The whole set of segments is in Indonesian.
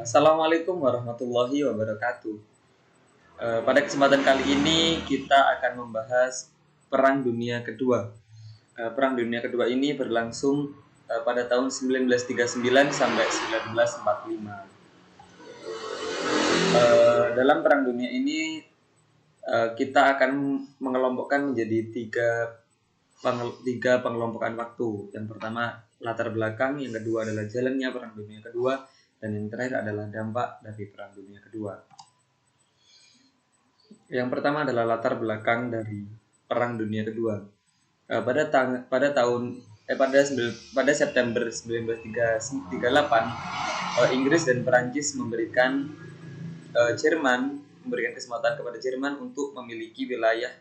Assalamualaikum warahmatullahi wabarakatuh. Pada kesempatan kali ini kita akan membahas Perang Dunia Kedua. Perang Dunia Kedua ini berlangsung pada tahun 1939 sampai 1945. Dalam Perang Dunia ini kita akan mengelompokkan menjadi tiga pengelompokan waktu. Yang pertama latar belakang, yang kedua adalah jalannya Perang Dunia Kedua, dan yang terakhir adalah dampak dari Perang Dunia Kedua. Yang pertama adalah latar belakang dari Perang Dunia Kedua. Pada September 1938, Inggris dan Perancis memberikan kesempatan kepada Jerman untuk memiliki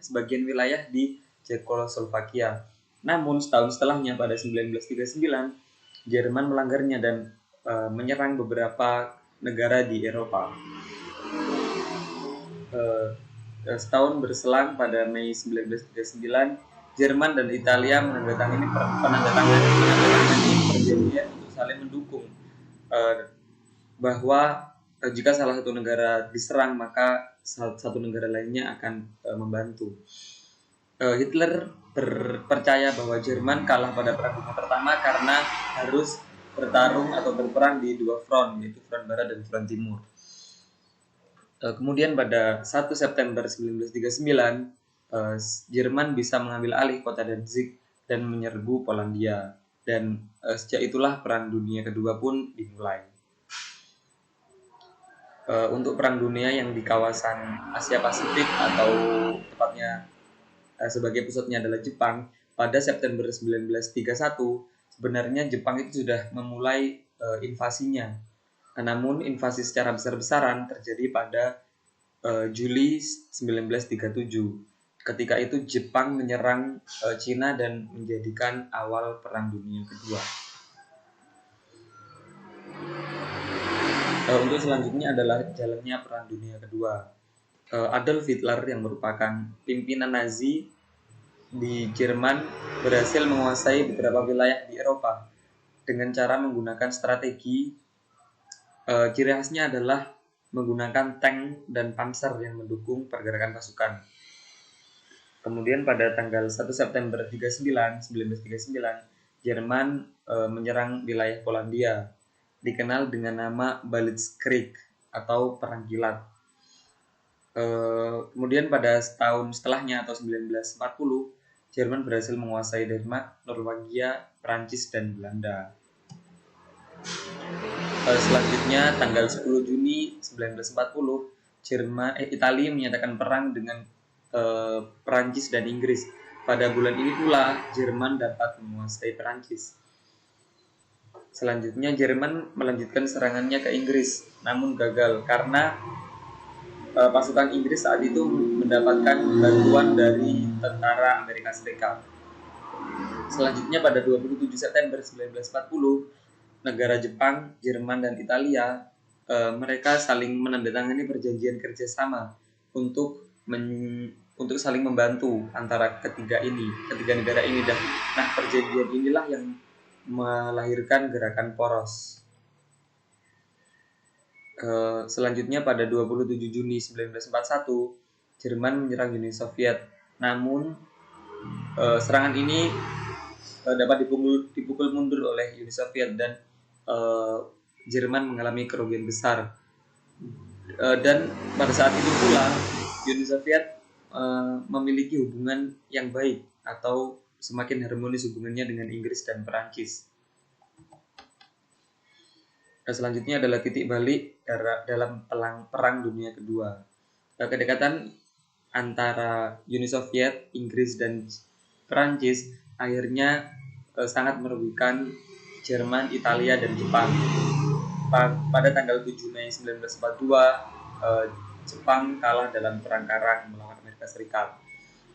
sebagian wilayah di Cekoslovakia. Namun setahun setelahnya pada 1939, Jerman melanggarnya dan menyerang beberapa negara di Eropa. Setahun berselang pada Mei 1939, Jerman dan Italia menandatangani perjanjian untuk saling mendukung, bahwa jika salah satu negara diserang maka satu negara lainnya akan membantu. Hitler percaya bahwa Jerman kalah pada Perang Dunia Pertama karena harus bertarung atau berperang di dua front, yaitu front barat dan front timur. Kemudian pada 1 September 1939, Jerman bisa mengambil alih kota Danzig dan menyerbu Polandia, dan sejak itulah Perang Dunia Kedua pun dimulai. Untuk Perang Dunia yang di kawasan Asia Pasifik, atau tepatnya sebagai pusatnya adalah Jepang, pada September 1931 sebenarnya Jepang itu sudah memulai invasinya. Namun invasi secara besar-besaran terjadi pada Juli 1937. Ketika itu Jepang menyerang Cina dan menjadikan awal Perang Dunia Kedua. Untuk selanjutnya adalah jalannya Perang Dunia Kedua. Adolf Hitler yang merupakan pimpinan Nazi di Jerman berhasil menguasai beberapa wilayah di Eropa dengan cara menggunakan strategi. Ciri khasnya adalah menggunakan tank dan panser yang mendukung pergerakan pasukan. Kemudian pada tanggal 1 September 1939, Jerman menyerang wilayah Polandia, dikenal dengan nama Blitzkrieg atau Perang Kilat. Kemudian pada setahun setelahnya atau 1940, Jerman berhasil menguasai Denmark, Norwegia, Prancis, dan Belanda. Selanjutnya tanggal 10 Juni 1940, Italia menyatakan perang dengan Prancis dan Inggris. Pada bulan ini pula Jerman dapat menguasai Prancis. Selanjutnya Jerman melanjutkan serangannya ke Inggris, namun gagal karena pasukan Inggris saat itu mendapatkan bantuan dari tentara Amerika Serikat. Selanjutnya pada 27 September 1940, negara Jepang, Jerman, dan Italia mereka saling menandatangani perjanjian kerjasama untuk saling membantu antara ketiga negara ini. Nah, perjanjian inilah yang melahirkan gerakan poros. Selanjutnya pada 27 Juni 1941, Jerman menyerang Uni Soviet. Namun serangan ini dapat dipukul mundur oleh Uni Soviet dan Jerman mengalami kerugian besar. Dan pada saat itu pula Uni Soviet memiliki hubungan yang baik atau semakin harmonis hubungannya dengan Inggris dan Perancis. Selanjutnya adalah titik balik dalam Perang Dunia Kedua. Kedekatan antara Uni Soviet, Inggris, dan Perancis akhirnya sangat merugikan Jerman, Italia, dan Jepang. Pada tanggal 7 Mei 1942, Jepang kalah dalam perang Karang melawan Amerika Serikat.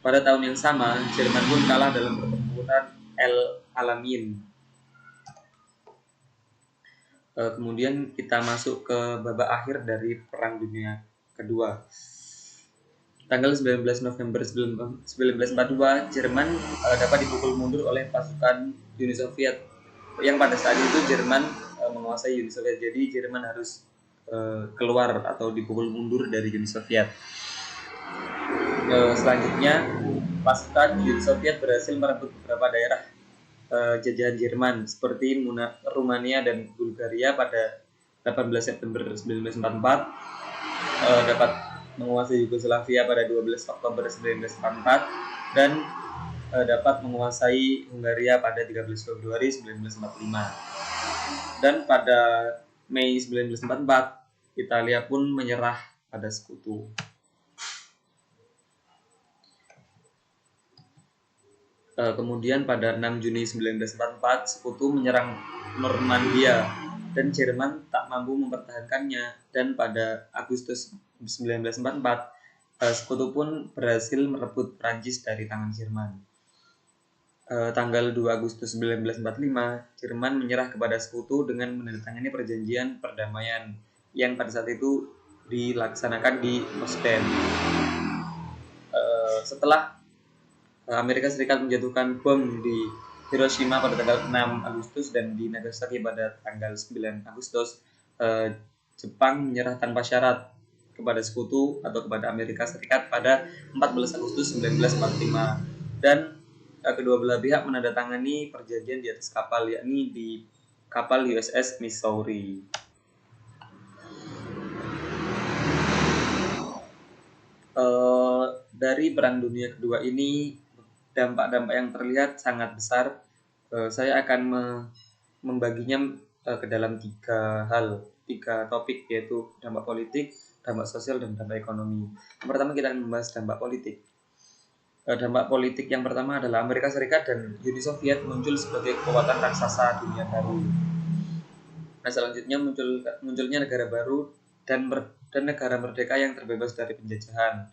Pada tahun yang sama, Jerman pun kalah dalam pertempuran El Alamein. Kemudian kita masuk ke babak akhir dari Perang Dunia Kedua. Tanggal 19 November 1942, Jerman dapat dipukul mundur oleh pasukan Uni Soviet, yang pada saat itu Jerman menguasai Uni Soviet. Jadi Jerman harus keluar atau dipukul mundur dari Uni Soviet. Selanjutnya, pasukan Uni Soviet berhasil merebut beberapa daerah jajahan Jerman seperti Rumania dan Bulgaria pada 18 September 1944, dapat menguasai Yugoslavia pada 12 Oktober 1944, dan dapat menguasai Hungaria pada 13 Februari 1945. Dan pada Mei 1944, Italia pun menyerah pada sekutu. Kemudian pada 6 Juni 1944, sekutu menyerang Normandia dan Jerman tak mampu mempertahankannya, dan pada Agustus 1944, sekutu pun berhasil merebut Prancis dari tangan Jerman. Tanggal 2 Agustus 1945, Jerman menyerah kepada sekutu dengan menandatangani perjanjian perdamaian yang pada saat itu dilaksanakan di Potsdam. Setelah Amerika Serikat menjatuhkan bom di Hiroshima pada tanggal 6 Agustus dan di Nagasaki pada tanggal 9 Agustus, Jepang menyerah tanpa syarat kepada sekutu atau kepada Amerika Serikat pada 14 Agustus 1945, dan kedua belah pihak menandatangani perjanjian di atas kapal, yakni di kapal USS Missouri. Dari Perang Dunia Kedua ini, dampak-dampak yang terlihat sangat besar. Saya akan membaginya ke dalam tiga topik, yaitu dampak politik, dampak sosial, dan dampak ekonomi. Yang pertama kita akan membahas dampak politik. Dampak politik yang pertama adalah Amerika Serikat dan Uni Soviet muncul sebagai kekuatan raksasa dunia baru. Nah, selanjutnya munculnya negara baru dan negara merdeka yang terbebas dari penjajahan.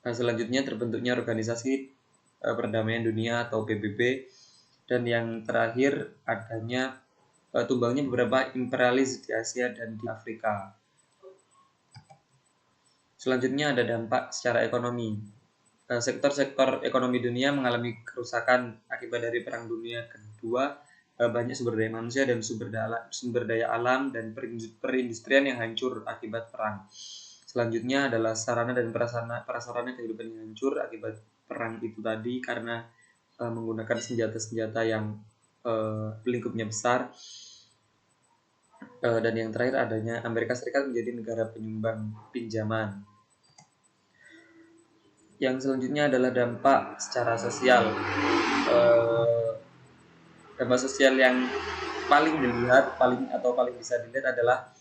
Nah, selanjutnya terbentuknya organisasi perdamaian dunia atau PBB, dan yang terakhir adanya tumbangnya beberapa imperialis di Asia dan di Afrika. Selanjutnya ada dampak secara ekonomi. Sektor-sektor ekonomi dunia mengalami kerusakan akibat dari Perang Dunia Kedua. Banyak sumber daya manusia dan sumber daya alam dan perindustrian yang hancur akibat perang. Selanjutnya adalah sarana dan prasarana kehidupan yang hancur akibat perang itu tadi, karena menggunakan senjata-senjata yang lingkupnya besar. Dan yang terakhir adanya Amerika Serikat menjadi negara penyumbang pinjaman. Yang selanjutnya adalah dampak secara sosial. Dampak sosial yang paling bisa dilihat adalah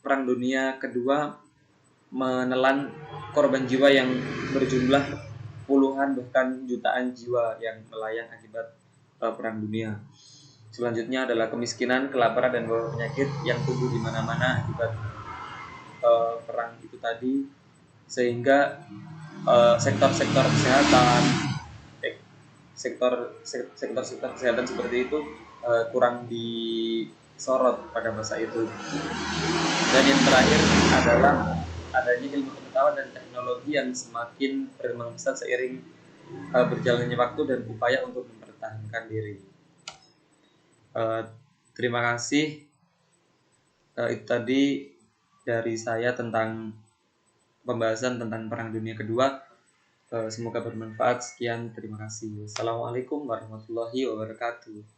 Perang Dunia Kedua menelan korban jiwa yang berjumlah puluhan bahkan jutaan jiwa yang melayang akibat Perang Dunia. Selanjutnya adalah kemiskinan, kelaparan, dan wabah penyakit yang tumbuh di mana-mana akibat perang itu tadi, sehingga sektor-sektor kesehatan seperti itu kurang disorot pada masa itu. Dan yang terakhir adalah adanya ilmu pengetahuan dan teknologi yang semakin berkembang pesat seiring berjalannya waktu dan upaya untuk mempertahankan diri. Terima kasih. Itu tadi dari saya tentang pembahasan tentang Perang Dunia Kedua. Semoga bermanfaat. Sekian, terima kasih. Wassalamualaikum warahmatullahi wabarakatuh.